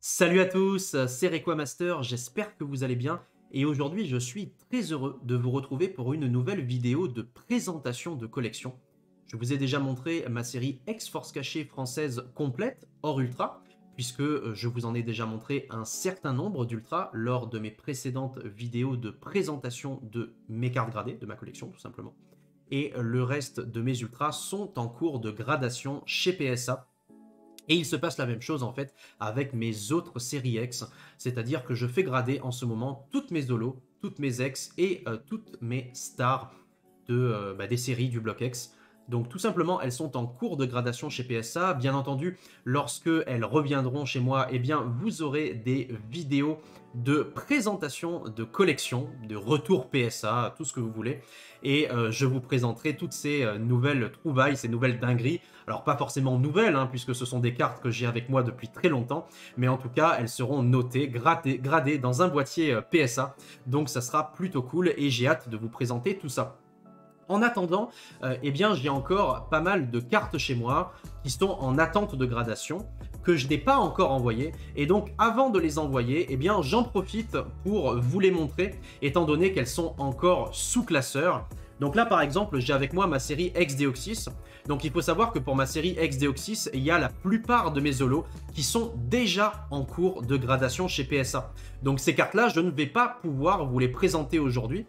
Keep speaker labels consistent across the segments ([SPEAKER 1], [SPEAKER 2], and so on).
[SPEAKER 1] Salut à tous, c'est Requamaster, j'espère que vous allez bien et aujourd'hui je suis très heureux de vous retrouver pour une nouvelle vidéo de présentation de collection. Je vous ai déjà montré ma série Ex-Force Cachée française complète, hors Ultra, puisque je vous en ai déjà montré un certain nombre d'Ultra lors de mes précédentes vidéos de présentation de mes cartes gradées, de ma collection tout simplement. Et le reste de mes Ultras sont en cours de gradation chez PSA. Et il se passe la même chose en fait avec mes autres séries X, c'est-à-dire que je fais grader en ce moment toutes mes Zolos, toutes mes X et toutes mes stars des séries du bloc X. Donc tout simplement, elles sont en cours de gradation chez PSA. Bien entendu, lorsque elles reviendront chez moi, eh bien, vous aurez des vidéos de présentation de collection, de retour PSA, tout ce que vous voulez. Et je vous présenterai toutes ces nouvelles trouvailles, ces nouvelles dingueries. Alors pas forcément nouvelles, hein, puisque ce sont des cartes que j'ai avec moi depuis très longtemps. Mais en tout cas, elles seront notées, gradées dans un boîtier PSA. Donc ça sera plutôt cool et j'ai hâte de vous présenter tout ça. En attendant, eh bien, j'ai encore pas mal de cartes chez moi qui sont en attente de gradation, que je n'ai pas encore envoyées. Et donc, avant de les envoyer, eh bien, j'en profite pour vous les montrer, étant donné qu'elles sont encore sous classeur. Donc là, par exemple, j'ai avec moi ma série Ex-Deoxys. Donc il faut savoir que pour ma série Ex-Deoxys, il y a la plupart de mes Zolos qui sont déjà en cours de gradation chez PSA. Donc ces cartes-là, je ne vais pas pouvoir vous les présenter aujourd'hui,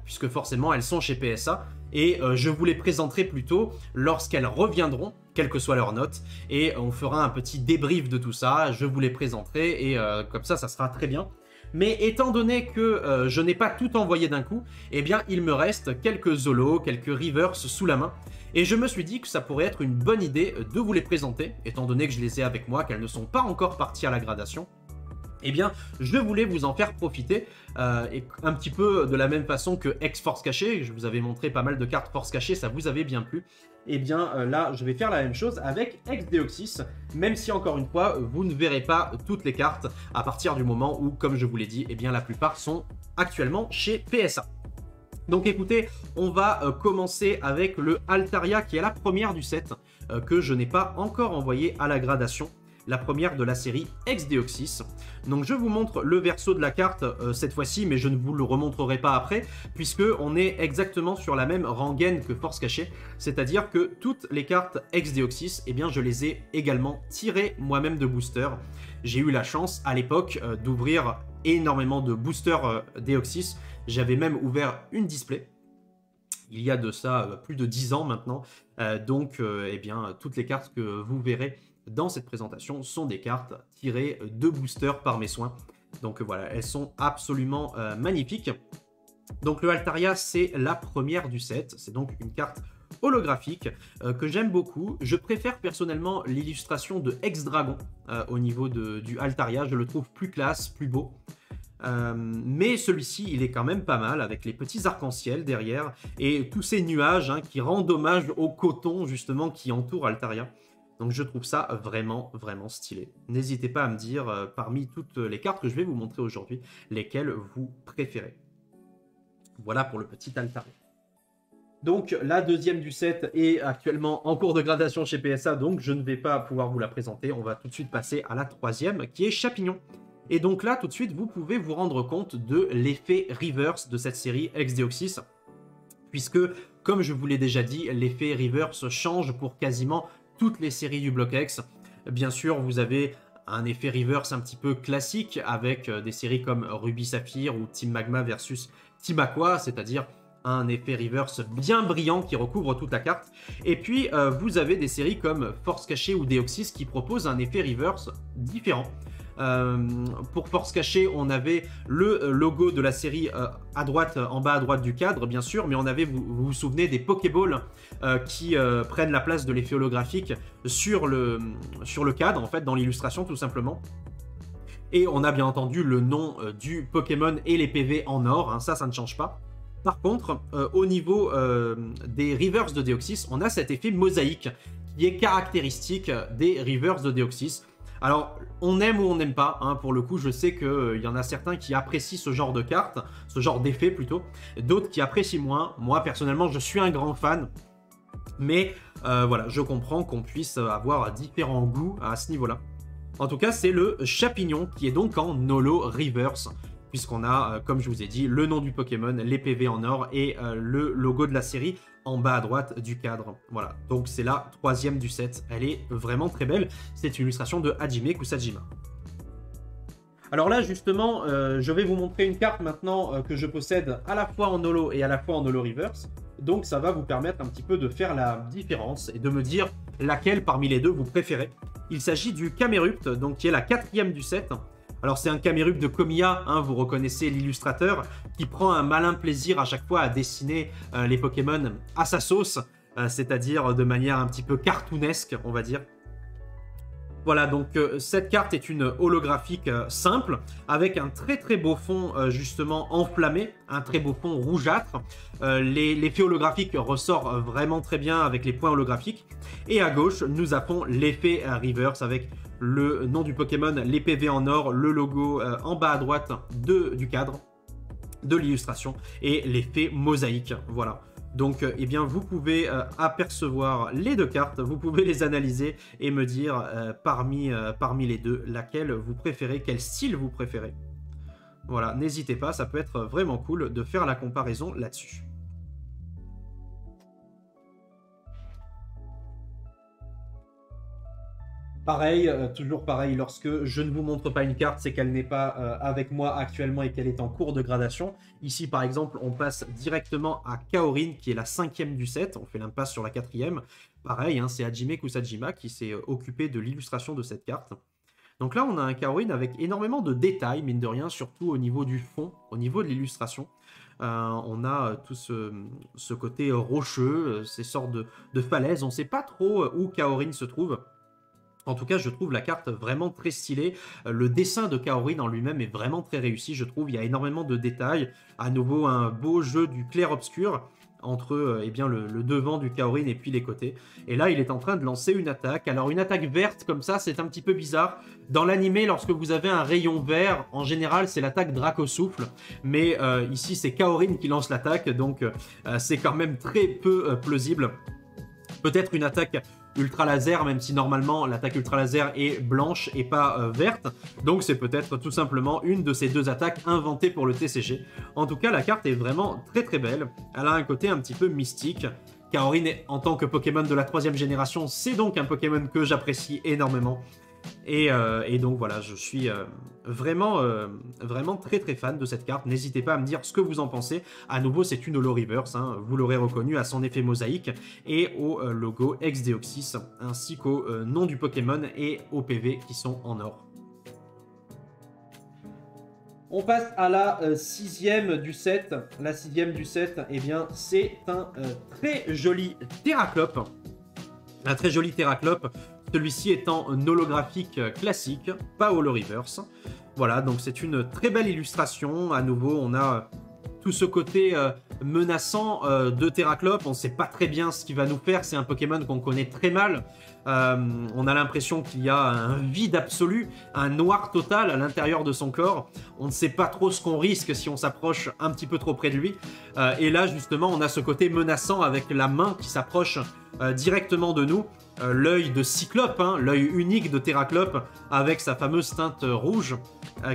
[SPEAKER 1] puisque forcément elles sont chez PSA. Et je vous les présenterai plutôt lorsqu'elles reviendront, quelle que soit leur note. Et on fera un petit débrief de tout ça, je vous les présenterai et comme ça sera très bien. Mais étant donné que je n'ai pas tout envoyé d'un coup, eh bien il me reste quelques Zolos, quelques Reverse sous la main. Et je me suis dit que ça pourrait être une bonne idée de vous les présenter, étant donné que je les ai avec moi, qu'elles ne sont pas encore parties à la gradation. Eh bien, je voulais vous en faire profiter, et un petit peu de la même façon que Ex-Force Cachée, je vous avais montré pas mal de cartes Force Cachée, ça vous avait bien plu. Eh bien, là, je vais faire la même chose avec Ex-Deoxys, même si, encore une fois, vous ne verrez pas toutes les cartes à partir du moment où, comme je vous l'ai dit, eh bien, la plupart sont actuellement chez PSA. Donc écoutez, on va commencer avec le Altaria, qui est la première du set, que je n'ai pas encore envoyé à la gradation. La première de la série Ex-Deoxys. Donc je vous montre le verso de la carte cette fois-ci, mais je ne vous le remontrerai pas après, puisque on est exactement sur la même rengaine que Force Cachée, c'est-à-dire que toutes les cartes Ex-Deoxys, eh bien je les ai également tirées moi-même de boosters. J'ai eu la chance à l'époque d'ouvrir énormément de boosters Deoxys. J'avais même ouvert une display. Il y a de ça plus de 10 ans maintenant. Eh bien, toutes les cartes que vous verrez dans cette présentation sont des cartes tirées de boosters par mes soins. Donc voilà, elles sont absolument magnifiques. Donc le Altaria, c'est la première du set. C'est donc une carte holographique que j'aime beaucoup. Je préfère personnellement l'illustration de Ex-Dragon au niveau du Altaria. Je le trouve plus classe, plus beau. Mais celui-ci, il est quand même pas mal avec les petits arcs-en-ciel derrière et tous ces nuages qui rendent hommage au coton justement qui entoure Altaria. Donc je trouve ça vraiment, vraiment stylé. N'hésitez pas à me dire, parmi toutes les cartes que je vais vous montrer aujourd'hui, lesquelles vous préférez. Voilà pour le petit Altaria. Donc la deuxième du set est actuellement en cours de gradation chez PSA, donc je ne vais pas pouvoir vous la présenter. On va tout de suite passer à la troisième, qui est Chapignon. Et donc là, tout de suite, vous pouvez vous rendre compte de l'effet reverse de cette série Ex-Deoxys, puisque, comme je vous l'ai déjà dit, l'effet reverse change pour quasiment toutes les séries du bloc X. Bien sûr, vous avez un effet reverse un petit peu classique avec des séries comme Ruby Saphir ou Team Magma versus Team Aqua, c'est-à-dire un effet reverse bien brillant qui recouvre toute la carte. Et puis, vous avez des séries comme Force Cachée ou Deoxys qui proposent un effet reverse différent. Pour Force Cachée, on avait le logo de la série à droite, en bas à droite du cadre, bien sûr, mais on avait, vous vous souvenez, des Pokéballs qui prennent la place de l'effet holographique sur le cadre, en fait, dans l'illustration, tout simplement. Et on a bien entendu le nom du Pokémon et les PV en or, ça ne change pas. Par contre, au niveau des Reverse de Deoxys, on a cet effet mosaïque qui est caractéristique des Reverse de Deoxys. Alors, on aime ou on n'aime pas, pour le coup, je sais qu'il y en a certains qui apprécient ce genre de cartes, ce genre d'effet plutôt, d'autres qui apprécient moins. Moi, personnellement, je suis un grand fan, mais voilà, je comprends qu'on puisse avoir différents goûts à ce niveau-là. En tout cas, c'est le Chapignon qui est donc en holo reverse, puisqu'on a, comme je vous ai dit, le nom du Pokémon, les PV en or et le logo de la série en bas à droite du cadre. Voilà, donc c'est la 3e du set. Elle est vraiment très belle. C'est une illustration de Hajime Kusajima. Alors là, justement, je vais vous montrer une carte maintenant que je possède à la fois en holo et à la fois en holo reverse. Donc ça va vous permettre un petit peu de faire la différence et de me dire laquelle parmi les deux vous préférez. Il s'agit du Camerupt, donc qui est la 4e du set. Alors c'est un Camerupt de Komiya, hein, vous reconnaissez l'illustrateur, qui prend un malin plaisir à chaque fois à dessiner les Pokémon à sa sauce, c'est-à-dire de manière un petit peu cartoonesque, on va dire. Voilà, donc cette carte est une holographique simple, avec un très très beau fond justement enflammé, un très beau fond rougeâtre. L'effet holographique ressort vraiment très bien avec les points holographiques. Et à gauche, nous avons l'effet reverse avec le nom du Pokémon, les PV en or, le logo en bas à droite du cadre, de l'illustration, et l'effet mosaïque, voilà. Donc, eh bien, vous pouvez apercevoir les deux cartes, vous pouvez les analyser et me dire parmi les deux, laquelle vous préférez, quel style vous préférez. Voilà, n'hésitez pas, ça peut être vraiment cool de faire la comparaison là-dessus. Pareil, toujours pareil, lorsque je ne vous montre pas une carte, c'est qu'elle n'est pas avec moi actuellement et qu'elle est en cours de gradation. Ici, par exemple, on passe directement à Kaorin, qui est la 5e du set. On fait l'impasse sur la 4e. Pareil, hein, c'est Hajime Kusajima qui s'est occupé de l'illustration de cette carte. Donc là, on a un Kaorin avec énormément de détails, mine de rien, surtout au niveau du fond, au niveau de l'illustration. On a tout ce côté rocheux, ces sortes de falaises. On ne sait pas trop où Kaorin se trouve. En tout cas, je trouve la carte vraiment très stylée. Le dessin de Kaorin en lui-même est vraiment très réussi, je trouve. Il y a énormément de détails. À nouveau, un beau jeu du clair-obscur entre eh bien, le devant du Kaorin et puis les côtés. Et là, il est en train de lancer une attaque. Alors, une attaque verte comme ça, c'est un petit peu bizarre. Dans l'animé, lorsque vous avez un rayon vert, en général, c'est l'attaque Dracosouffle. Mais ici, c'est Kaorin qui lance l'attaque, donc c'est quand même très peu plausible. Peut-être une attaque ultra laser, même si normalement l'attaque ultra laser est blanche et pas verte. Donc c'est peut-être tout simplement une de ces deux attaques inventées pour le TCG. En tout cas, la carte est vraiment très très belle. Elle a un côté un petit peu mystique. Kaorin, en tant que Pokémon de la 3e génération, c'est donc un Pokémon que j'apprécie énormément. Et donc voilà, je suis vraiment très très fan de cette carte. N'hésitez pas à me dire ce que vous en pensez. À nouveau, c'est une holo reverse, hein. Vous l'aurez reconnu à son effet mosaïque et au logo Exdeoxys, ainsi qu'au nom du Pokémon et au PV qui sont en or. On passe à la 6e du set. La 6e du set, eh bien, c'est un très joli Terraclope. Un très joli Terraclope. Celui-ci étant un holographique classique, pas holo reverse. Voilà, donc c'est une très belle illustration. À nouveau, on a tout ce côté menaçant de Terraclope. On ne sait pas très bien ce qu'il va nous faire. C'est un Pokémon qu'on connaît très mal. On a l'impression qu'il y a un vide absolu, un noir total à l'intérieur de son corps. On ne sait pas trop ce qu'on risque si on s'approche un petit peu trop près de lui. Et là, justement, on a ce côté menaçant avec la main qui s'approche directement de nous. L'œil de Cyclope, hein, l'œil unique de Terraclope avec sa fameuse teinte rouge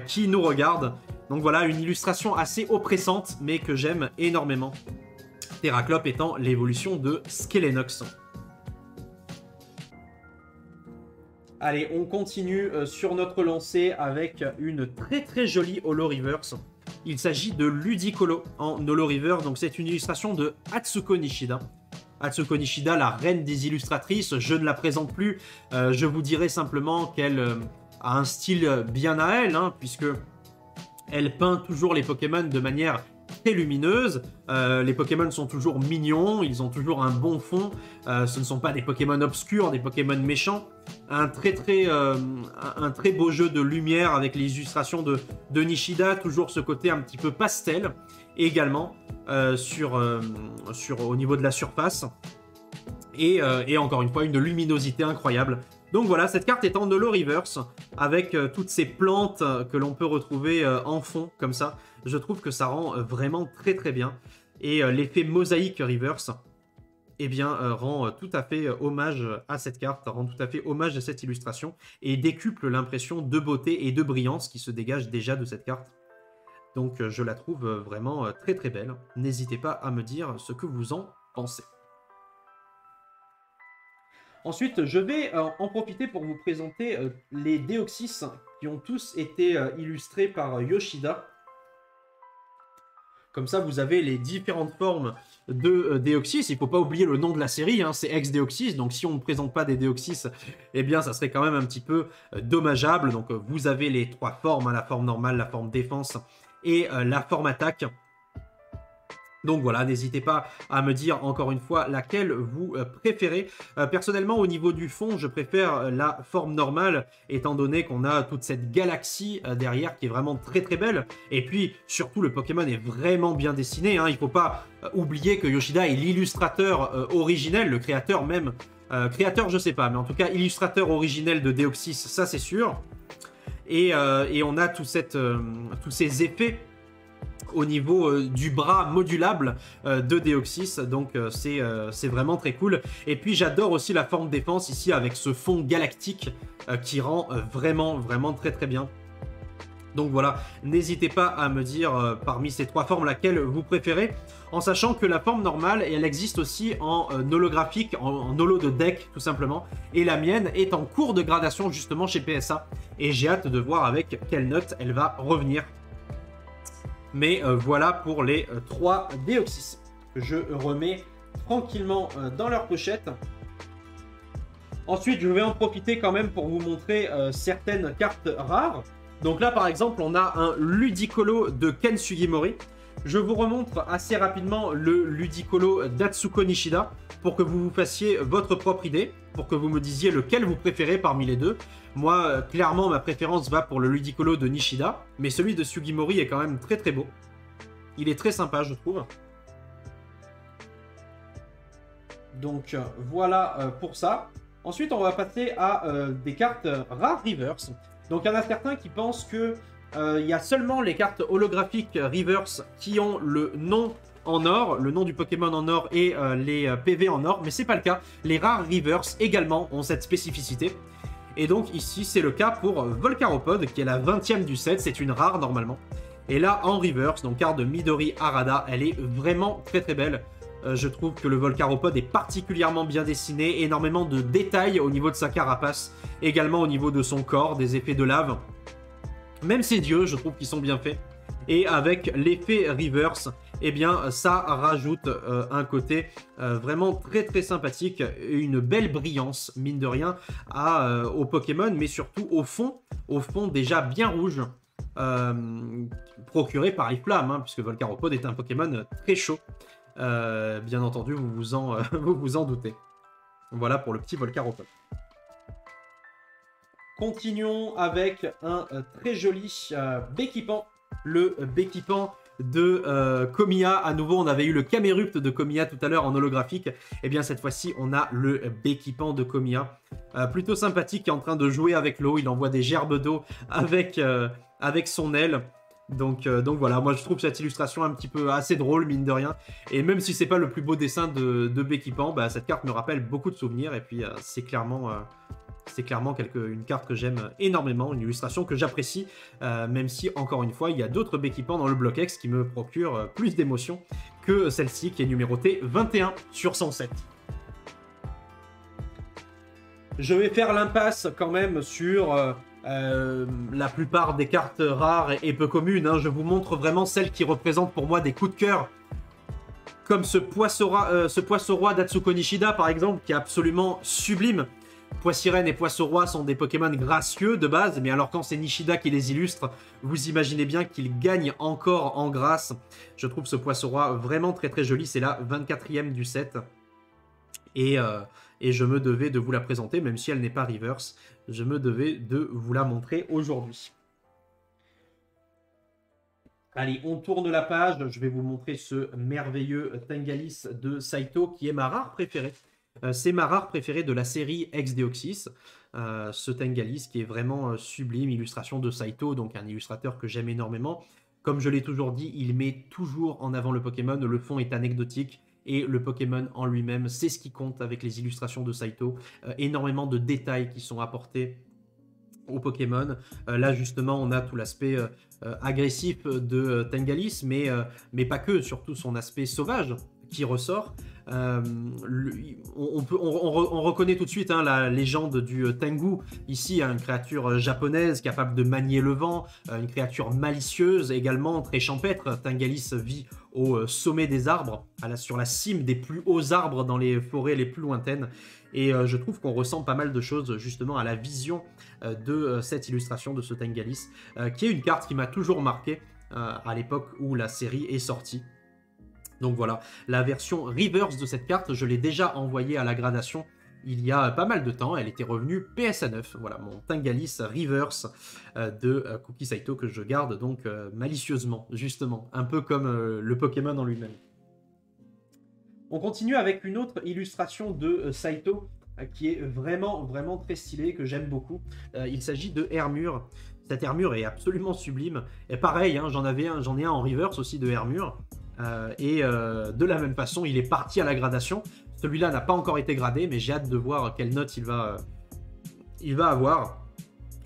[SPEAKER 1] qui nous regarde. Donc voilà, une illustration assez oppressante mais que j'aime énormément. Terraclope étant l'évolution de Skelenox. Allez, on continue sur notre lancée avec une très très jolie holo reverse. Il s'agit de Ludicolo en holo reverse, donc c'est une illustration de Atsuko Nishida. Atsuko Nishida, la reine des illustratrices, je ne la présente plus, je vous dirai simplement qu'elle a un style bien à elle, hein, puisque elle peint toujours les Pokémon de manière très lumineuse, les Pokémon sont toujours mignons, ils ont toujours un bon fond, ce ne sont pas des Pokémon obscurs, des Pokémon méchants, un très beau jeu de lumière avec les illustrations de Nishida, toujours ce côté un petit peu pastel, et également au niveau de la surface, et encore une fois une luminosité incroyable. Donc voilà, cette carte est en holo reverse, avec toutes ces plantes que l'on peut retrouver en fond, comme ça. Je trouve que ça rend vraiment très très bien. Et l'effet mosaïque reverse, eh bien, rend tout à fait hommage à cette carte, rend tout à fait hommage à cette illustration, et décuple l'impression de beauté et de brillance qui se dégage déjà de cette carte. Donc je la trouve vraiment très très belle. N'hésitez pas à me dire ce que vous en pensez. Ensuite, je vais en profiter pour vous présenter les Deoxys qui ont tous été illustrés par Yoshida. Comme ça, vous avez les différentes formes de Deoxys. Il ne faut pas oublier le nom de la série, hein, c'est Ex-Deoxys. Donc si on ne présente pas des Deoxys, eh bien ça serait quand même un petit peu dommageable. Donc vous avez les trois formes, hein, la forme normale, la forme défense et la forme attaque. Donc voilà, n'hésitez pas à me dire encore une fois laquelle vous préférez. Personnellement, au niveau du fond, je préfère la forme normale, étant donné qu'on a toute cette galaxie derrière qui est vraiment très très belle. Et puis, surtout, le Pokémon est vraiment bien dessiné, hein. Il ne faut pas oublier que Yoshida est l'illustrateur originel, le créateur même. Créateur, je sais pas, mais en tout cas, illustrateur originel de Deoxys, ça c'est sûr. Et on a tous ces effets au niveau du bras modulable de Deoxys, donc c'est vraiment très cool. Et puis j'adore aussi la forme défense ici avec ce fond galactique qui rend vraiment très très bien. Donc voilà, n'hésitez pas à me dire parmi ces trois formes laquelle vous préférez, en sachant que la forme normale, elle existe aussi en holographique, en holo de deck tout simplement, et la mienne est en cours de gradation justement chez PSA, et j'ai hâte de voir avec quelle note elle va revenir. Mais voilà pour les 3 Deoxys que je remets tranquillement dans leur pochette. Ensuite, je vais en profiter quand même pour vous montrer certaines cartes rares. Donc là, par exemple, on a un Ludicolo de Ken Sugimori. Je vous remontre assez rapidement le Ludicolo d'Atsuko Nishida pour que vous vous fassiez votre propre idée, pour que vous me disiez lequel vous préférez parmi les deux. Moi, clairement, ma préférence va pour le Ludicolo de Nishida, mais celui de Sugimori est quand même très très beau. Il est très sympa, je trouve. Donc voilà pour ça. Ensuite, on va passer à des cartes rares reverse. Donc il y en a certains qui pensent que il y a seulement les cartes holographiques reverse qui ont le nom en or, le nom du Pokémon en or et les PV en or, mais c'est pas le cas. Les rares reverse également ont cette spécificité. Et donc ici, c'est le cas pour Volcaropod, qui est la 20e du set, c'est une rare normalement. Et là, en reverse, donc carte de Midori Harada, elle est vraiment très très belle. Je trouve que le Volcaropod est particulièrement bien dessiné, énormément de détails au niveau de sa carapace, également au niveau de son corps, des effets de lave. Même ses yeux, je trouve qu'ils sont bien faits. Et avec l'effet reverse, eh bien, ça rajoute un côté vraiment très très sympathique, une belle brillance, mine de rien, au Pokémon, mais surtout au fond déjà bien rouge, procuré par les flammes, hein, puisque Volcaropod est un Pokémon très chaud. Bien entendu, vous vous en doutez. Voilà pour le petit Volcaropod. Continuons avec un très joli Béquipant. Le Béquipant de Komiya. À nouveau, on avait eu le Camerupt de Komiya tout à l'heure en holographique. Et bien cette fois-ci, on a le Béquipant de Komiya. Plutôt sympathique, qui est en train de jouer avec l'eau. Il envoie des gerbes d'eau avec son aile. Donc voilà, moi je trouve cette illustration un petit peu assez drôle, mine de rien. Et même si c'est pas le plus beau dessin de Béquipant, bah, cette carte me rappelle beaucoup de souvenirs. Et puis c'est clairement une carte que j'aime énormément, une illustration que j'apprécie, même si, encore une fois, il y a d'autres Béquipants dans le bloc X qui me procurent plus d'émotions que celle-ci, qui est numérotée 21 sur 107. Je vais faire l'impasse quand même sur la plupart des cartes rares et peu communes, hein. Je vous montre vraiment celles qui représentent pour moi des coups de cœur, comme ce Poisson-Roi d'Atsuko Nishida, par exemple, qui est absolument sublime. Poissirène et Poisson-Roi sont des Pokémon gracieux de base, mais alors quand c'est Nishida qui les illustre, vous imaginez bien qu'il gagne encore en grâce. Je trouve ce Poisson-Roi vraiment très très joli, c'est la 24e du set. Et je me devais de vous la présenter, même si elle n'est pas reverse, je me devais de vous la montrer aujourd'hui. Allez, on tourne la page, je vais vous montrer ce merveilleux Tengalis de Saito, qui est ma rare préférée. C'est ma rare préférée de la série Ex-Deoxys, ce Tengalis qui est vraiment sublime, illustration de Saito, donc un illustrateur que j'aime énormément. Comme je l'ai toujours dit, il met toujours en avant le Pokémon, le fond est anecdotique, et le Pokémon en lui-même, c'est ce qui compte avec les illustrations de Saito. Énormément de détails qui sont apportés au Pokémon. Là justement on a tout l'aspect agressif de Tengalis, mais pas que, surtout son aspect sauvage qui ressort. On reconnaît tout de suite hein, la légende du Tengu, ici une créature japonaise capable de manier le vent, une créature malicieuse également, très champêtre. Tengalis vit au sommet des arbres, sur la cime des plus hauts arbres dans les forêts les plus lointaines, et je trouve qu'on ressent pas mal de choses justement à la vision de cette illustration de ce Tengalis, qui est une carte qui m'a toujours marqué à l'époque où la série est sortie. Donc voilà, la version reverse de cette carte, je l'ai déjà envoyée à la gradation il y a pas mal de temps. Elle était revenue PSA 9. Voilà, mon Tengalis reverse de Kuki Saito que je garde donc malicieusement, justement. Un peu comme le Pokémon en lui-même. On continue avec une autre illustration de Saito qui est vraiment, vraiment très stylée, que j'aime beaucoup. Il s'agit de Hermure. Cette Hermure est absolument sublime. Et pareil, hein, j'en ai un en reverse aussi de Hermure. De la même façon, il est parti à la gradation. Celui-là n'a pas encore été gradé, mais j'ai hâte de voir quelle note il va avoir.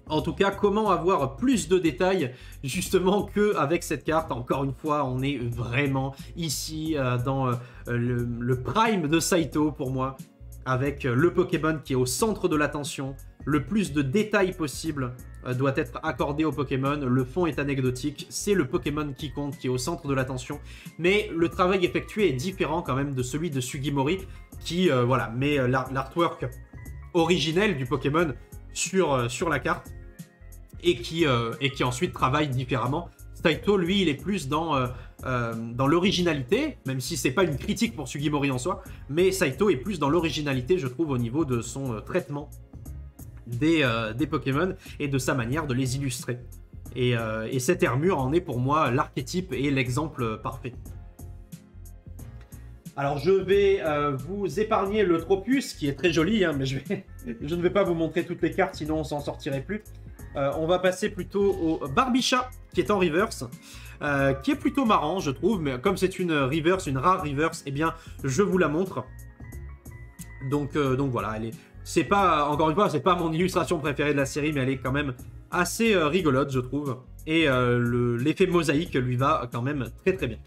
[SPEAKER 1] En tout cas, comment avoir plus de détails justement qu'avec cette carte. Encore une fois, on est vraiment ici dans le prime de Saito pour moi, avec le Pokémon qui est au centre de l'attention. Le plus de détails possible doit être accordé au Pokémon. Le fond est anecdotique, c'est le Pokémon qui compte, qui est au centre de l'attention. Mais le travail effectué est différent quand même de celui de Sugimori, qui voilà, met l'artwork originel du Pokémon sur la carte, et qui ensuite travaille différemment. Saito, lui, il est plus dans l'originalité, même si c'est pas une critique pour Sugimori en soi, mais Saito est plus dans l'originalité, je trouve, au niveau de son traitement des Pokémon et de sa manière de les illustrer. Et cette Hermure en est pour moi l'archétype et l'exemple parfait. Alors je vais vous épargner le Tropius qui est très joli, hein, mais je ne vais pas vous montrer toutes les cartes, sinon on s'en sortirait plus. On va passer plutôt au Barbicha qui est en reverse, qui est plutôt marrant je trouve, mais comme c'est une reverse, une rare reverse, eh bien je vous la montre. Donc voilà, c'est pas, encore une fois, c'est pas mon illustration préférée de la série, mais elle est quand même assez rigolote, je trouve. Et l'effet mosaïque lui va quand même très très bien.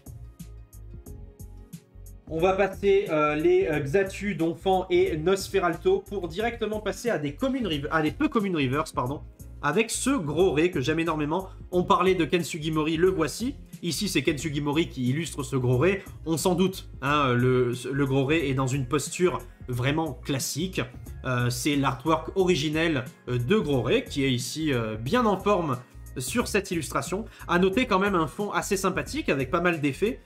[SPEAKER 1] On va passer les Xatu, Donphan et Nosferalto pour directement passer à des peu communes reverse, pardon, avec ce gros Ré que j'aime énormément. On parlait de Ken Sugimori, le voici. Ici, c'est Ken Sugimori qui illustre ce gros Ré. On s'en doute, hein, le gros Ré est dans une posture vraiment classique. C'est l'artwork originel de Gros Ré qui est ici bien en forme sur cette illustration. À noter quand même un fond assez sympathique avec pas mal d'effets,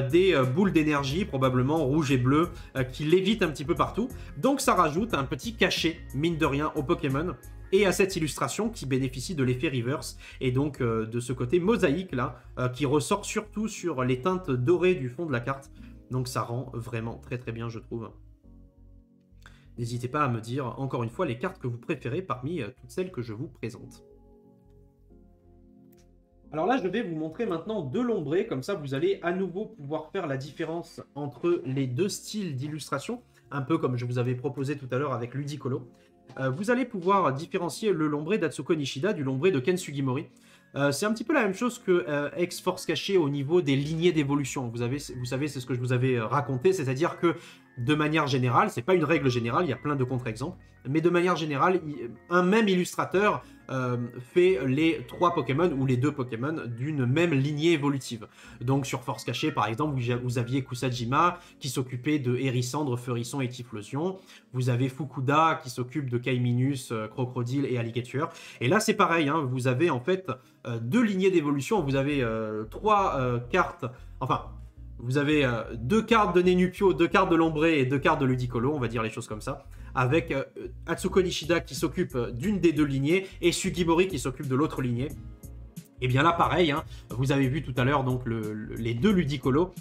[SPEAKER 1] des boules d'énergie probablement rouge et bleu qui lévitent un petit peu partout. Donc ça rajoute un petit cachet, mine de rien, au Pokémon et à cette illustration qui bénéficie de l'effet reverse et donc de ce côté mosaïque là qui ressort surtout sur les teintes dorées du fond de la carte. Donc ça rend vraiment très très bien, je trouve. N'hésitez pas à me dire, encore une fois, les cartes que vous préférez parmi toutes celles que je vous présente. Alors là, je vais vous montrer maintenant de l'ombré, comme ça vous allez à nouveau pouvoir faire la différence entre les deux styles d'illustration, un peu comme je vous avais proposé tout à l'heure avec Ludicolo. Vous allez pouvoir différencier le lombré d'Atsuko Nishida du lombré de Ken Sugimori. C'est un petit peu la même chose que X-Force Caché au niveau des lignées d'évolution. Vous savez, c'est ce que je vous avais raconté, c'est-à-dire que de manière générale, c'est pas une règle générale, il y a plein de contre-exemples, mais de manière générale, un même illustrateur fait les 3 Pokémon ou les 2 Pokémon d'une même lignée évolutive. Donc sur Force Cachée, par exemple, vous aviez Kusajima qui s'occupait de Hérissandre, Feurisson et Typhlosion. Vous avez Fukuda qui s'occupe de Kaiminus, Crocodile et Alligator. Et là, c'est pareil, hein, vous avez en fait 2 lignées d'évolution. Vous avez 3 cartes, enfin... Vous avez 2 cartes de Nenupio, 2 cartes de Lombré et 2 cartes de Ludicolo, on va dire les choses comme ça. Avec Atsuko Nishida qui s'occupe d'une des 2 lignées et Sugimori qui s'occupe de l'autre lignée. Et bien là, pareil, hein, vous avez vu tout à l'heure donc les 2 Ludicolo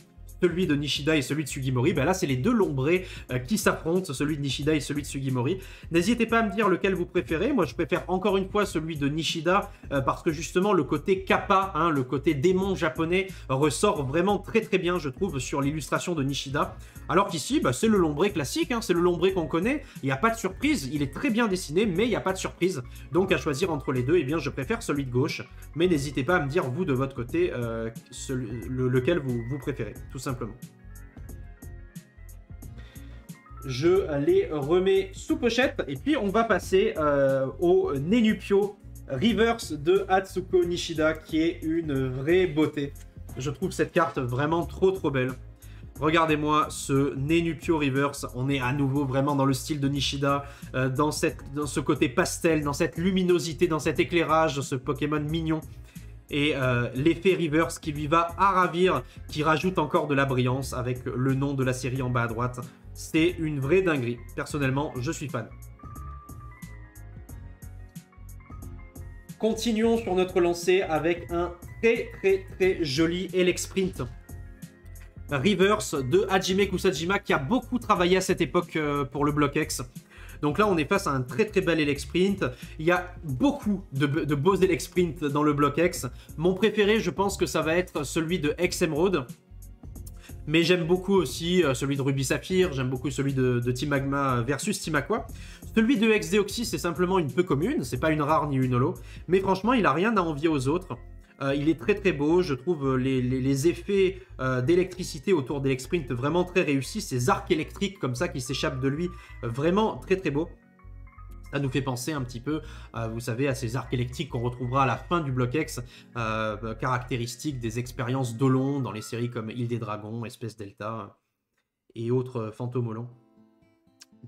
[SPEAKER 1] celui de Nishida et celui de Sugimori, ben là c'est les deux lombrés qui s'affrontent, celui de Nishida et celui de Sugimori. N'hésitez pas à me dire lequel vous préférez. Moi je préfère encore une fois celui de Nishida parce que justement le côté kappa, hein, le côté démon japonais ressort vraiment très très bien je trouve sur l'illustration de Nishida. Alors qu'ici bah, c'est le lombré classique, hein, c'est le lombré qu'on connaît, il n'y a pas de surprise, il est très bien dessiné mais il n'y a pas de surprise. Donc à choisir entre les deux, eh bien je préfère celui de gauche, mais n'hésitez pas à me dire vous de votre côté lequel vous préférez, tout simplement. Je les remets sous pochette et puis on va passer au Nenupio Reverse de Atsuko Nishida qui est une vraie beauté. Je trouve cette carte vraiment trop belle. Regardez-moi ce Nenupio Reverse, on est à nouveau vraiment dans le style de Nishida, dans ce côté pastel, dans cette luminosité, dans cet éclairage, ce Pokémon mignon. Et l'effet Reverse qui lui va à ravir, qui rajoute encore de la brillance avec le nom de la série en bas à droite. C'est une vraie dinguerie. Personnellement, je suis fan. Continuons sur notre lancée avec un très joli Elexprint Reverse de Hajime Kusajima qui a beaucoup travaillé à cette époque pour le Block X. Donc là, on est face à un très bel Elexprint. Il y a beaucoup de beaux Elexprint dans le Block X. Mon préféré, je pense que ça va être celui de X Emerald. Mais j'aime beaucoup aussi celui de Ruby Saphir, j'aime beaucoup celui de Team Magma versus Team Aqua. Celui de X Deoxys, c'est simplement une peu commune, c'est pas une rare ni une holo. Mais franchement, il a rien à envier aux autres. Il est très beau, je trouve les effets d'électricité autour d'Elexprint vraiment très réussis. Ces arcs électriques comme ça qui s'échappent de lui, vraiment très beau. Ça nous fait penser un petit peu, vous savez, à ces arcs électriques qu'on retrouvera à la fin du Block X, caractéristiques des expériences d'Olon dans les séries comme Île des Dragons, Espèce Delta et autres Fantôme-Olon.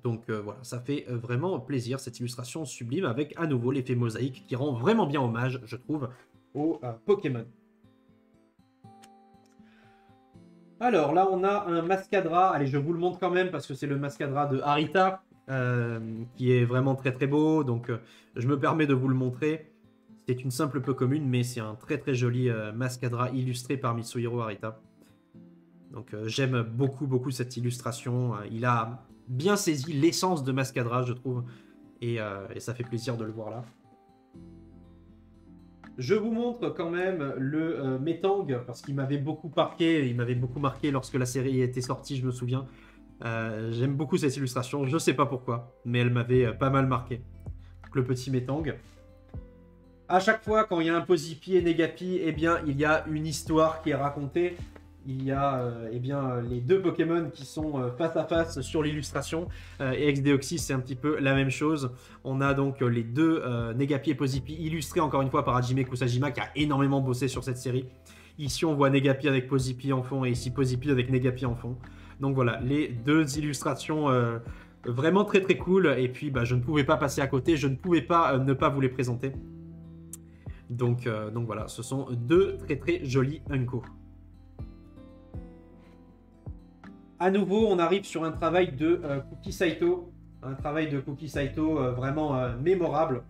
[SPEAKER 1] Donc voilà, ça fait vraiment plaisir, cette illustration sublime avec à nouveau l'effet mosaïque qui rend vraiment bien hommage, je trouve, au Pokémon. Alors là, on a un Mascadra. Allez, je vous le montre quand même parce que c'est le Mascadra de Harita qui est vraiment très beau. Donc, je me permets de vous le montrer. C'est une simple peu commune, mais c'est un très joli Mascadra illustré par Mitsuhiro Harita. Donc, j'aime beaucoup cette illustration. Il a bien saisi l'essence de Mascadra, je trouve. Et ça fait plaisir de le voir là. Je vous montre quand même le Metang, parce qu'il m'avait beaucoup marqué lorsque la série était sortie, je me souviens. J'aime beaucoup cette illustration, je sais pas pourquoi, mais elle m'avait pas mal marqué. Donc, le petit Metang. À chaque fois, quand il y a un Posipi et Negapi, eh bien, il y a une histoire qui est racontée. Il y a eh bien, les deux Pokémon qui sont face à face sur l'illustration. Et X-Deoxys, c'est un petit peu la même chose. On a donc les deux Negapi et Posipi illustrés encore une fois par Hajime Kusajima qui a énormément bossé sur cette série. Ici, on voit Negapi avec Posipi en fond et ici Posipi avec Negapi en fond. Donc voilà, les deux illustrations vraiment très cool. Et puis, bah, je ne pouvais pas passer à côté, je ne pouvais pas ne pas vous les présenter. Donc voilà, ce sont deux très jolis Unko. À nouveau, on arrive sur un travail de Kuki Saito. Un travail de Kuki Saito vraiment mémorable.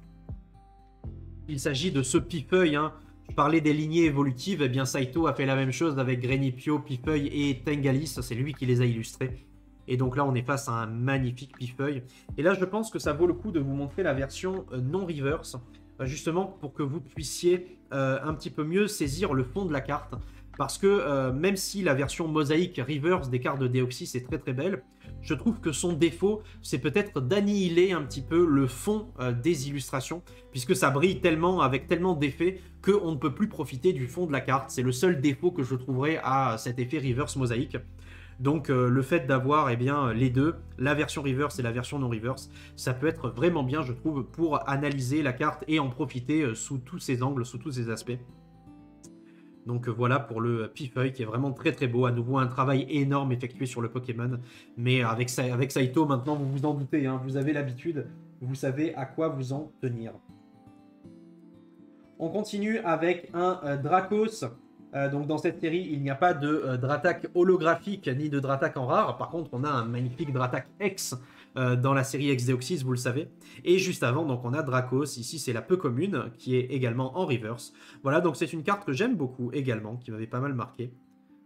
[SPEAKER 1] Il s'agit de ce Pifeuille. Hein. Je parlais des lignées évolutives. Eh bien, Saito a fait la même chose avec Grenipio, Pifeuille et Tengalis. C'est lui qui les a illustrés. Et donc là, on est face à un magnifique Pifeuille. Et là, je pense que ça vaut le coup de vous montrer la version non reverse. Justement, pour que vous puissiez un petit peu mieux saisir le fond de la carte. Parce que même si la version mosaïque reverse des cartes de Deoxys est très belle, je trouve que son défaut, c'est peut-être d'annihiler un petit peu le fond des illustrations, puisque ça brille tellement, avec tellement d'effets, qu'on ne peut plus profiter du fond de la carte. C'est le seul défaut que je trouverais à cet effet reverse mosaïque. Donc le fait d'avoir eh bien, les deux, la version reverse et la version non reverse, ça peut être vraiment bien, je trouve, pour analyser la carte et en profiter sous tous ses angles, sous tous ses aspects. Donc voilà pour le Pifeuille qui est vraiment très beau. À nouveau un travail énorme effectué sur le Pokémon. Mais avec Saito maintenant vous vous en doutez. Hein, vous avez l'habitude. Vous savez à quoi vous en tenir. On continue avec un Dracos. Donc dans cette série il n'y a pas de Dratak holographique ni de Dratak en rare. Par contre on a un magnifique Dratak X dans la série X-Deoxys, vous le savez. Et juste avant, donc on a Dracos, ici c'est la peu commune, qui est également en reverse. Voilà, donc c'est une carte que j'aime beaucoup également, qui m'avait pas mal marqué.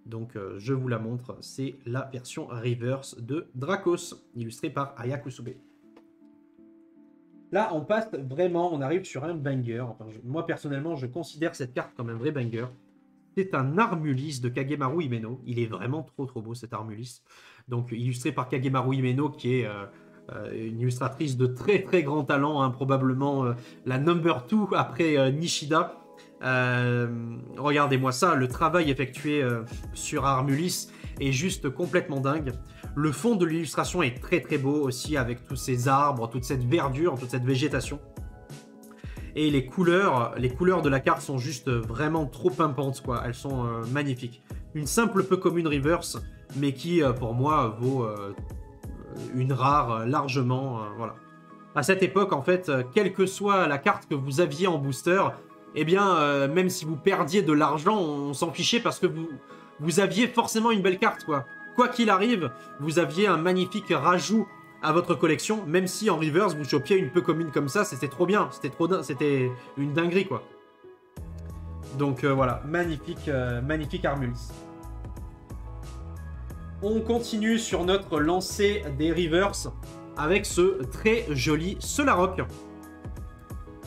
[SPEAKER 1] Donc je vous la montre, c'est la version reverse de Dracos, illustrée par Aya Kusube. Là, on passe vraiment, on arrive sur un banger. Enfin, moi, personnellement, je considère cette carte comme un vrai banger. C'est un Armulis de Kagemaru Himeno. Il est vraiment trop beau, cet Armulis. Donc, illustré par Kagemaru Himeno, qui est une illustratrice de très grand talent, hein, probablement la number 2 après Nishida. Regardez-moi ça, le travail effectué sur Armulis est juste complètement dingue. Le fond de l'illustration est très beau aussi, avec tous ces arbres, toute cette verdure, toute cette végétation. Et les couleurs de la carte sont juste vraiment trop pimpantes, quoi. Elles sont magnifiques. Une simple peu commune reverse, mais qui pour moi vaut une rare largement. Voilà. À cette époque, en fait, quelle que soit la carte que vous aviez en booster, eh bien, même si vous perdiez de l'argent, on s'en fichait parce que vous aviez forcément une belle carte, quoi. Quoi qu'il arrive, vous aviez un magnifique rajout à votre collection, même si en reverse, vous chopiez une peu commune comme ça, c'était trop bien, c'était une dinguerie, quoi. Donc voilà, magnifique Armulis. On continue sur notre lancée des reverse avec ce très joli Solarok.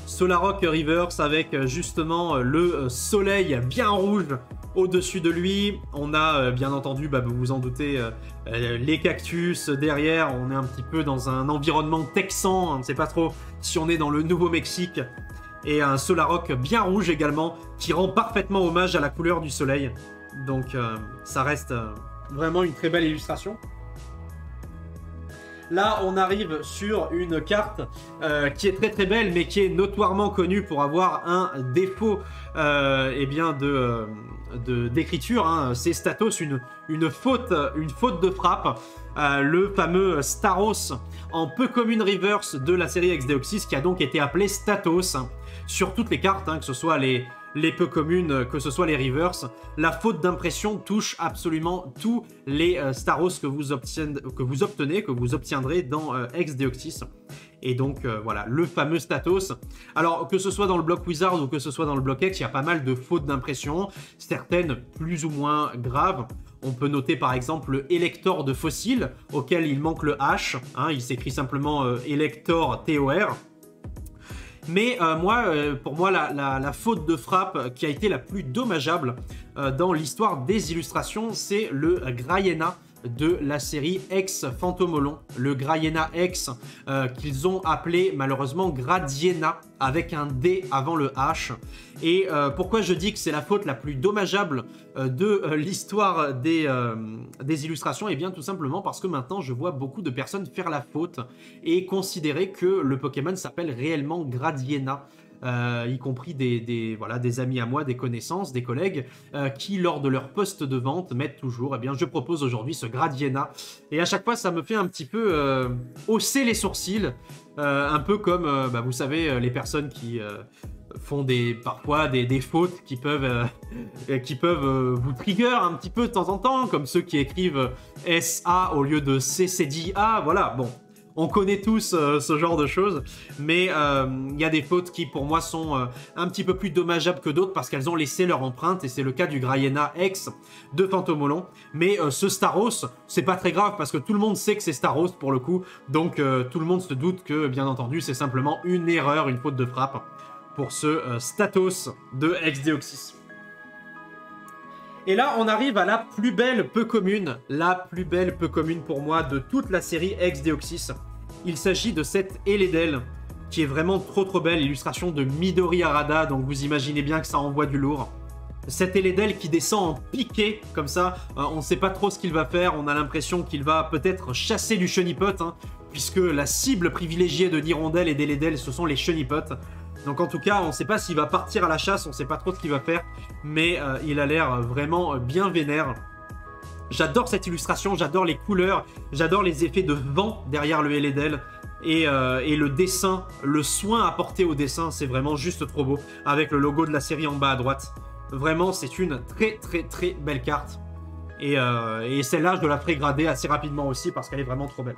[SPEAKER 1] Solarok reverse avec justement le soleil bien rouge au-dessus de lui. On a bien entendu, vous vous en doutez, les cactus derrière. On est un petit peu dans un environnement texan. On ne sait pas trop si on est dans le Nouveau-Mexique. Et un Solarok bien rouge également qui rend parfaitement hommage à la couleur du soleil. Donc ça reste vraiment une très belle illustration. Là, on arrive sur une carte qui est très belle, mais qui est notoirement connue pour avoir un défaut d'écriture. Hein. C'est Statos, une faute de frappe. Le fameux Staros en peu commune reverse de la série Ex-Deoxys, qui a donc été appelé Statos sur toutes les cartes, hein, que ce soit les peu communes, que ce soit les reverse. La faute d'impression touche absolument tous les Staros que vous obtiendrez dans Ex-Deoxys. Et donc voilà, le fameux Statos. Alors que ce soit dans le bloc Wizard ou que ce soit dans le bloc X, il y a pas mal de fautes d'impression, certaines plus ou moins graves. On peut noter par exemple le Elector de Fossil, auquel il manque le H, hein, il s'écrit simplement Elector TOR. Mais pour moi, la faute de frappe qui a été la plus dommageable dans l'histoire des illustrations, c'est le Graiena de la série X Phantomolon. Le Graiena X qu'ils ont appelé malheureusement Gradiena avec un D avant le H. Et pourquoi je dis que c'est la faute la plus dommageable de l'histoire des illustrations? Et bien tout simplement parce que maintenant je vois beaucoup de personnes faire la faute et considérer que le Pokémon s'appelle réellement Gradiena. Y compris des amis à moi, des connaissances, des collègues, qui lors de leur poste de vente mettent toujours, eh bien je propose aujourd'hui ce Gradiena. Et à chaque fois ça me fait un petit peu hausser les sourcils, un peu comme, vous savez, les personnes qui font parfois des fautes qui peuvent vous trigger un petit peu de temps en temps, comme ceux qui écrivent SA au lieu de CCDA, voilà, bon. On connaît tous ce genre de choses, mais il y a des fautes qui pour moi sont un petit peu plus dommageables que d'autres parce qu'elles ont laissé leur empreinte, et c'est le cas du Graiena X de Phantomolon. Mais ce Staros, c'est pas très grave parce que tout le monde sait que c'est Staros pour le coup, donc tout le monde se doute que bien entendu c'est simplement une erreur, une faute de frappe pour ce Statos de Ex-Deoxys. Et là, on arrive à la plus belle peu commune pour moi de toute la série Ex-Deoxys. Il s'agit de cette Eledel, qui est vraiment trop belle, illustration de Midori Harada, donc vous imaginez bien que ça envoie du lourd. Cette Eledel qui descend en piqué, comme ça, on ne sait pas trop ce qu'il va faire, on a l'impression qu'il va peut-être chasser du Chenipote, hein, puisque la cible privilégiée de Nirondelle et d'Eledel, ce sont les Chenipotes. Donc en tout cas, on ne sait pas s'il va partir à la chasse, on ne sait pas trop ce qu'il va faire, mais il a l'air vraiment bien vénère. J'adore cette illustration, j'adore les couleurs, j'adore les effets de vent derrière le Eledel, et le dessin, le soin apporté au dessin, c'est vraiment juste trop beau, avec le logo de la série en bas à droite. Vraiment, c'est une très belle carte, et celle-là, je la ferai grader assez rapidement aussi, parce qu'elle est vraiment trop belle.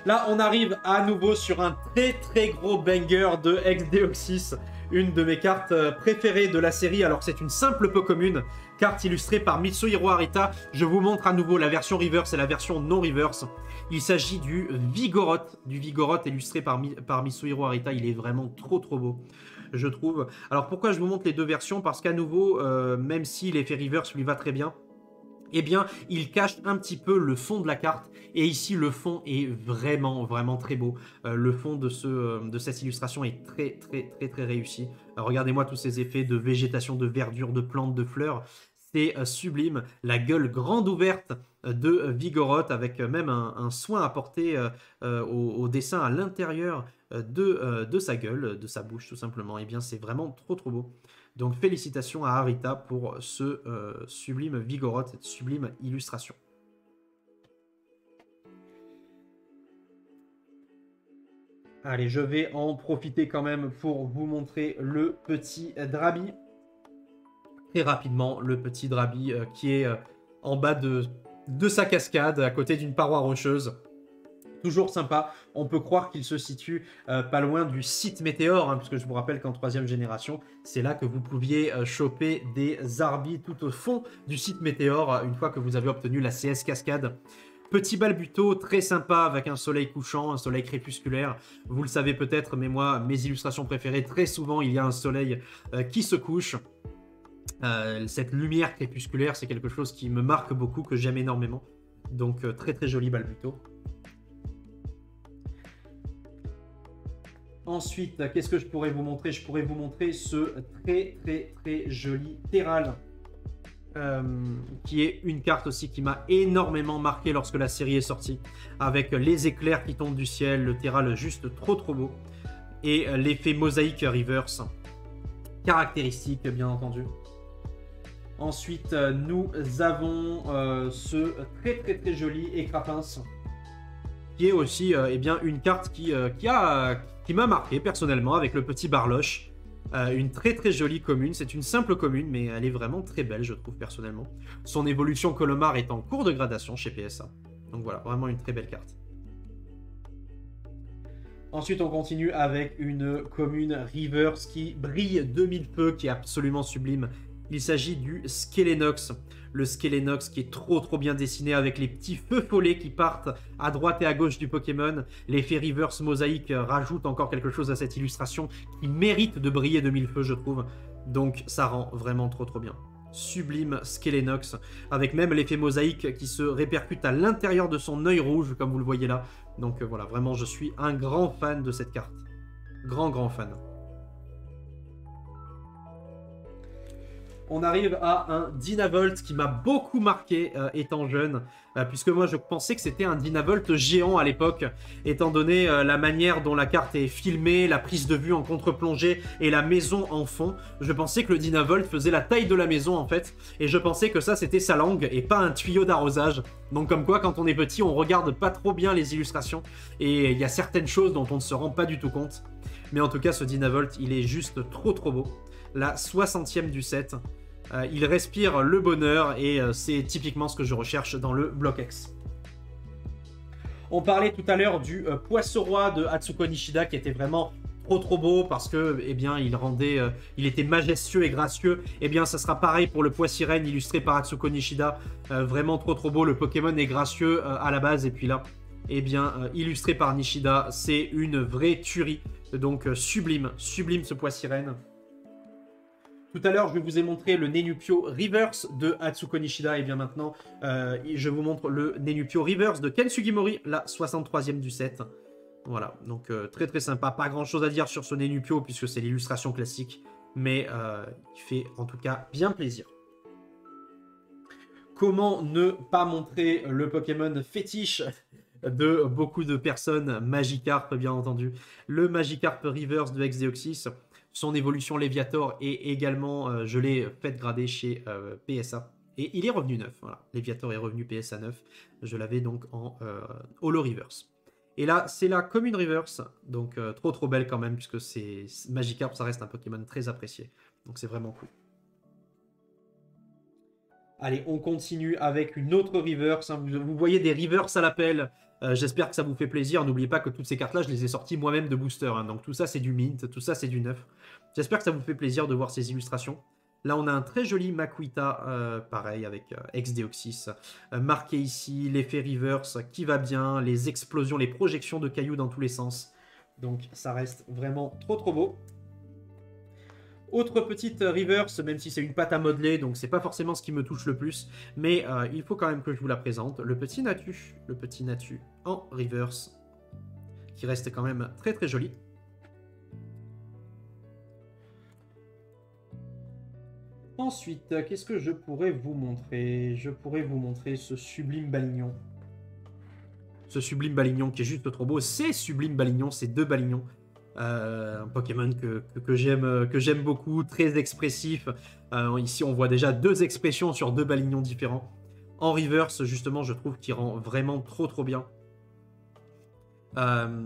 [SPEAKER 1] Là, on arrive à nouveau sur un très gros banger de Ex-Deoxys, une de mes cartes préférées de la série, alors que c'est une simple peu commune, carte illustrée par Mitsuhiro Arita. Je vous montre à nouveau la version reverse et la version non reverse. Il s'agit du Vigoroth illustré par Mitsuhiro Arita. Il est vraiment trop beau, je trouve. Alors pourquoi je vous montre les deux versions? Parce qu'à nouveau, même si l'effet reverse lui va très bien, eh bien, il cache un petit peu le fond de la carte. Et ici, le fond est vraiment très beau. Le fond de cette illustration est très réussi. Regardez-moi tous ces effets de végétation, de verdure, de plantes, de fleurs. C'est sublime. La gueule grande ouverte de Vigoroth, avec même un soin apporté au dessin à l'intérieur de sa gueule, de sa bouche, tout simplement. Eh bien, c'est vraiment trop beau. Donc félicitations à Arita pour ce sublime Vigoroth, cette sublime illustration. Allez, je vais en profiter quand même pour vous montrer le petit Drabi. Très rapidement, le petit Drabi qui est en bas de sa cascade, à côté d'une paroi rocheuse. Toujours sympa, on peut croire qu'il se situe pas loin du site Météore, hein, parce que je vous rappelle qu'en 3e génération, c'est là que vous pouviez choper des Arbis tout au fond du site Météore, une fois que vous avez obtenu la CS Cascade. Petit balbuto, très sympa, avec un soleil couchant, un soleil crépusculaire. Vous le savez peut-être, mais moi, mes illustrations préférées, très souvent, il y a un soleil qui se couche. Cette lumière crépusculaire, c'est quelque chose qui me marque beaucoup, que j'aime énormément. Donc, très joli balbuto. Ensuite, qu'est-ce que je pourrais vous montrer? Je pourrais vous montrer ce très joli Terral, qui est une carte aussi qui m'a énormément marqué lorsque la série est sortie, avec les éclairs qui tombent du ciel, le Terral juste trop beau, et l'effet mosaïque reverse, caractéristique bien entendu. Ensuite, nous avons ce très joli Écrapince, qui est aussi eh bien, une carte qui m'a marqué personnellement, avec le petit Barloche. Une très jolie commune, c'est une simple commune, mais elle est vraiment très belle, je trouve personnellement. Son évolution Colomar est en cours de gradation chez PSA. Donc voilà, vraiment une très belle carte. Ensuite, on continue avec une commune Reverse qui brille de mille feux, qui est absolument sublime. Il s'agit du Skelenox. Le Skelenox qui est trop bien dessiné, avec les petits feux follets qui partent à droite et à gauche du Pokémon. L'effet reverse mosaïque rajoute encore quelque chose à cette illustration qui mérite de briller de mille feux, je trouve. Donc ça rend vraiment trop bien. Sublime Skelenox, avec même l'effet mosaïque qui se répercute à l'intérieur de son œil rouge, comme vous le voyez là. Donc voilà, vraiment je suis un grand fan de cette carte. Grand fan. On arrive à un Dynavolt qui m'a beaucoup marqué étant jeune, puisque moi je pensais que c'était un Dynavolt géant à l'époque, étant donné la manière dont la carte est filmée, la prise de vue en contre-plongée et la maison en fond. Je pensais que le Dynavolt faisait la taille de la maison en fait, et je pensais que ça c'était sa langue et pas un tuyau d'arrosage. Donc comme quoi, quand on est petit, on regarde pas trop bien les illustrations, et il y a certaines choses dont on ne se rend pas du tout compte. Mais en tout cas, ce Dynavolt, il est juste trop beau. La 60e du set. Il respire le bonheur et c'est typiquement ce que je recherche dans le Block X. On parlait tout à l'heure du Poisson-Roi de Atsuko Nishida qui était vraiment trop beau parce que eh bien, il était majestueux et gracieux. Eh bien, ça sera pareil pour le Poissirène illustré par Atsuko Nishida. Vraiment trop beau. Le Pokémon est gracieux à la base et puis là, eh bien, illustré par Nishida, c'est une vraie tuerie. Donc sublime ce Poissirène. Tout à l'heure, je vous ai montré le Nenupio Reverse de Atsuko Nishida. Et bien maintenant, je vous montre le Nenupio Reverse de Ken Sugimori, la 63e du set. Voilà, donc très sympa. Pas grand chose à dire sur ce Nenupio, puisque c'est l'illustration classique. Mais il fait en tout cas bien plaisir. Comment ne pas montrer le Pokémon fétiche de beaucoup de personnes, Magikarp bien entendu. Le Magikarp Reverse de Ex-Deoxys. Son évolution Léviator est également, je l'ai fait grader chez PSA. Et il est revenu neuf. Voilà. Léviator est revenu PSA 9. Je l'avais donc en Holo Reverse. Et là, c'est la commune Reverse. Donc trop belle quand même, puisque c'est Magikarp, ça reste un Pokémon très apprécié. Donc c'est vraiment cool. Allez, on continue avec une autre reverse. Hein. Vous voyez des reverse à l'appel. J'espère que ça vous fait plaisir. N'oubliez pas que toutes ces cartes-là, je les ai sorties moi-même de booster. Hein. Donc tout ça, c'est du mint. Tout ça, c'est du neuf. J'espère que ça vous fait plaisir de voir ces illustrations. Là, on a un très joli Makuhita, pareil, avec ex-Deoxys. Marqué ici, l'effet reverse qui va bien, les explosions, les projections de cailloux dans tous les sens. Donc ça reste vraiment trop trop beau. Autre petite reverse, même si c'est une pâte à modeler, donc c'est pas forcément ce qui me touche le plus, mais il faut quand même que je vous la présente. Le petit Natu en reverse, qui reste quand même très très joli. Ensuite, qu'est-ce que je pourrais vous montrer? Je pourrais vous montrer ce sublime Balignon. Ce sublime Balignon qui est juste trop beau. C'est sublime Balignon, c'est deux Balignons. Un Pokémon que j'aime beaucoup, très expressif. Ici, on voit déjà deux expressions sur deux Balignons différents. En reverse, justement, je trouve qu'il rend vraiment trop bien.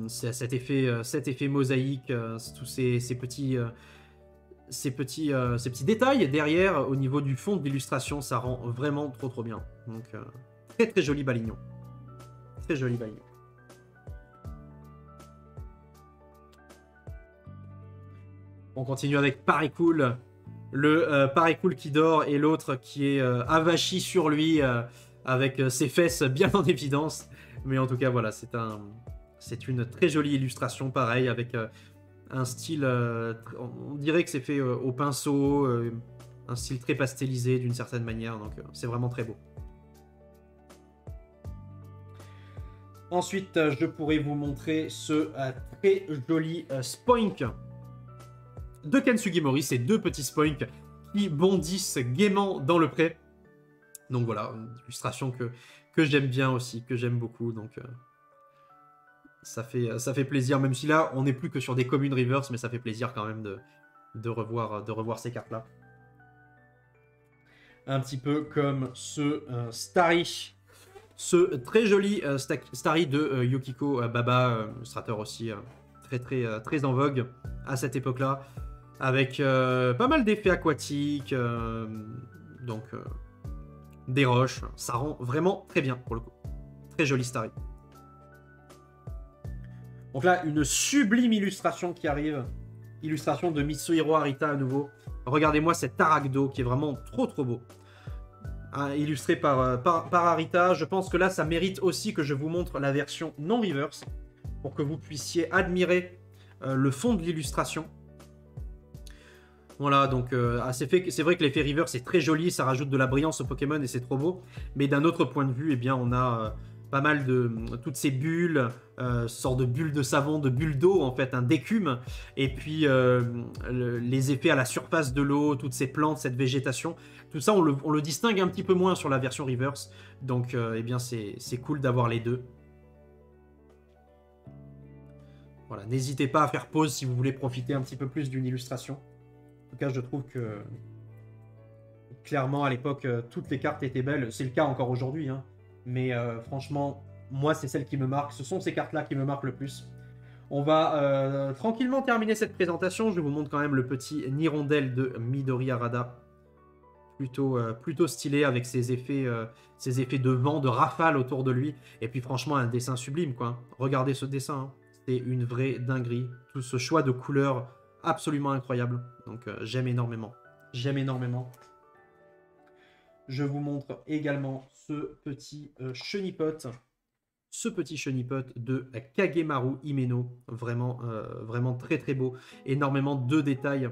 [SPEAKER 1] Cet effet mosaïque, tous ces petits détails derrière, au niveau du fond de l'illustration, ça rend vraiment trop bien. Donc, très joli Balignon. Très joli Balignon. On continue avec Parecool. Le Parecool qui dort et l'autre qui est avachi sur lui avec ses fesses bien en évidence. Mais en tout cas, voilà, c'est une très jolie illustration, pareil, avec un style... on dirait que c'est fait au pinceau, un style très pastelisé d'une certaine manière, donc c'est vraiment très beau. Ensuite, je pourrais vous montrer ce très joli Spoink de Ken Sugimori, ces deux petits Spoink qui bondissent gaiement dans le pré. Donc voilà, une illustration que j'aime bien aussi, que j'aime beaucoup, donc ça fait plaisir, même si là, on n'est plus que sur des communes reverse, mais ça fait plaisir quand même de revoir ces cartes-là. Un petit peu comme ce Starry, ce très joli Starry de Yukiko Baba, illustrateur aussi très en vogue à cette époque-là, avec pas mal d'effets aquatiques, donc des roches. Ça rend vraiment très bien pour le coup. Très joli Starry. Donc là, une sublime illustration qui arrive. Illustration de Mitsuhiro Arita à nouveau. Regardez-moi cet Arachdo qui est vraiment trop beau. Illustré par Arita. Je pense que là, ça mérite aussi que je vous montre la version non reverse pour que vous puissiez admirer le fond de l'illustration. Voilà, donc c'est vrai que l'effet reverse est très joli, ça rajoute de la brillance au Pokémon et c'est trop beau. Mais d'un autre point de vue, eh bien, on a pas mal de toutes ces bulles, sortes de bulles de savon, de bulles d'eau en fait, d'écume, et puis les effets à la surface de l'eau, toutes ces plantes, cette végétation, tout ça on le distingue un petit peu moins sur la version reverse, donc eh bien c'est cool d'avoir les deux. Voilà, n'hésitez pas à faire pause si vous voulez profiter un petit peu plus d'une illustration. En tout cas, je trouve que clairement à l'époque toutes les cartes étaient belles, c'est le cas encore aujourd'hui, hein. Mais franchement, moi, c'est celle qui me marque. Ce sont ces cartes-là qui me marquent le plus. On va tranquillement terminer cette présentation. Je vous montre quand même le petit Nirondelle de Midori Harada. Plutôt stylé avec ses effets de vent, de rafale autour de lui. Et puis franchement, un dessin sublime, quoi. Regardez ce dessin. Hein. C'est une vraie dinguerie. Tout ce choix de couleurs absolument incroyable. Donc j'aime énormément. J'aime énormément. Je vous montre également ce petit Chenipote. Ce petit Chenipote de Kagemaru Himeno. Vraiment très beau. Énormément de détails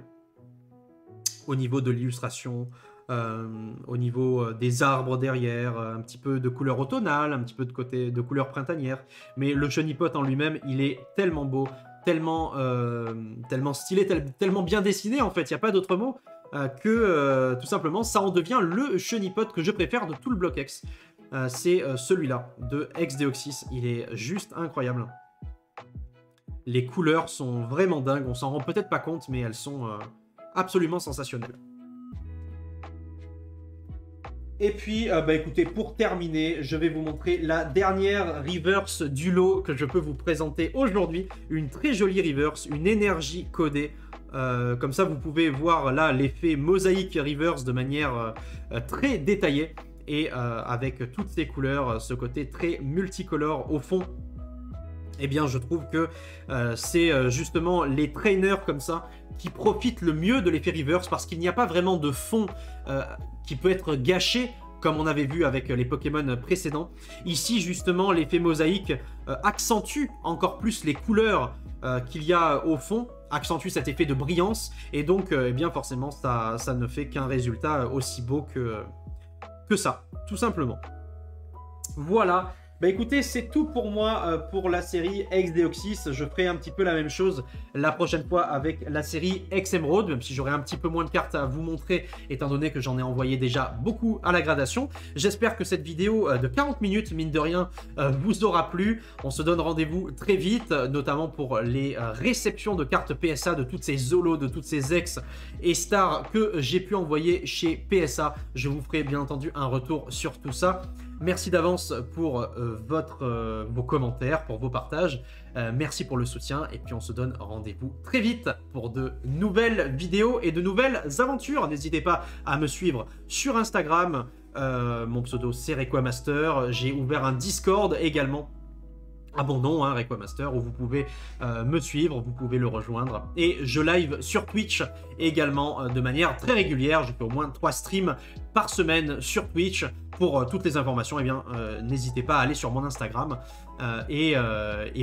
[SPEAKER 1] au niveau de l'illustration, au niveau des arbres derrière, un petit peu de couleur automnale, un petit peu de couleur printanière. Mais le Chenipote en lui-même, il est tellement beau, tellement stylé, tellement bien dessiné en fait, il n'y a pas d'autre mot. Que tout simplement ça en devient le Chenipote que je préfère de tout le bloc X. C'est celui-là de ex-Deoxys, il est juste incroyable. Les couleurs sont vraiment dingues, on s'en rend peut-être pas compte mais elles sont absolument sensationnelles. Et puis, écoutez, pour terminer, je vais vous montrer la dernière reverse du lot que je peux vous présenter aujourd'hui. Une très jolie reverse, une énergie codée. Comme ça, vous pouvez voir là l'effet Mosaic Reverse de manière très détaillée et avec toutes ces couleurs, ce côté très multicolore au fond. Eh bien, je trouve que c'est justement les trainers comme ça qui profitent le mieux de l'effet Reverse parce qu'il n'y a pas vraiment de fond qui peut être gâché comme on avait vu avec les Pokémon précédents. Ici, justement, l'effet mosaïque accentue encore plus les couleurs qu'il y a au fond, accentue cet effet de brillance, et donc, eh bien, forcément, ça ne fait qu'un résultat aussi beau que ça, tout simplement. Voilà. Bah écoutez, c'est tout pour moi pour la série Ex-Deoxys. Je ferai un petit peu la même chose la prochaine fois avec la série Ex-Emerald, même si j'aurai un petit peu moins de cartes à vous montrer, étant donné que j'en ai envoyé déjà beaucoup à la gradation. J'espère que cette vidéo de 40 minutes, mine de rien, vous aura plu. On se donne rendez-vous très vite, notamment pour les réceptions de cartes PSA de toutes ces Zolos, de toutes ces ex et stars que j'ai pu envoyer chez PSA. Je vous ferai bien entendu un retour sur tout ça. Merci d'avance pour vos commentaires, pour vos partages. Merci pour le soutien et puis on se donne rendez-vous très vite pour de nouvelles vidéos et de nouvelles aventures. N'hésitez pas à me suivre sur Instagram. Mon pseudo c'est Requamaster. J'ai ouvert un Discord également. À bon nom, hein, Requamaster, où vous pouvez me suivre, vous pouvez le rejoindre. Et je live sur Twitch également de manière très régulière. Je fais au moins 3 streams par semaine sur Twitch. Pour toutes les informations, eh bien, n'hésitez pas à aller sur mon Instagram et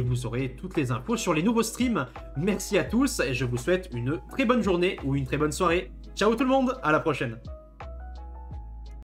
[SPEAKER 1] vous aurez toutes les infos sur les nouveaux streams. Merci à tous et je vous souhaite une très bonne journée ou une très bonne soirée. Ciao tout le monde, à la prochaine.